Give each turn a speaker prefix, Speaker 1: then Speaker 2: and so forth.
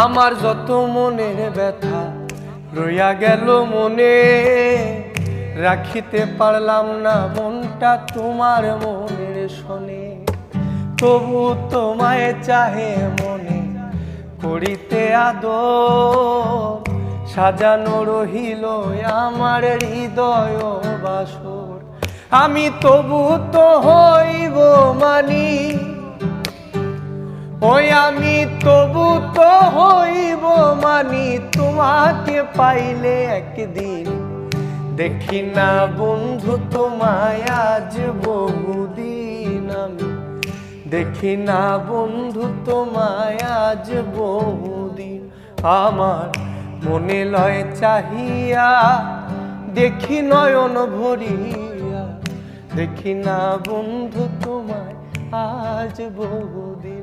Speaker 1: আমার যত মনের ব্যথা রইয়া গেল মনে, রাখিতে পারলাম না মনটা তোমার মনের শোনে। তবু তোমায় চাহে মনে করিতে আদর, সাজানো রহিল আমার হৃদয় বাসর। আমি তবু তো হইব মানি, ওই আমি তবু তো হইব মানি তোমাকে পাইলে একদিন। দেখি না বন্ধু তোমায় আজ বহুদিন, আমি দেখি না বন্ধু তোমায় আজ বহুদিন। আমার মনে লয় চাহিয়া দেখি নয়ন ভরিয়া, দেখি না বন্ধু তোমায় আজ বহুদিন।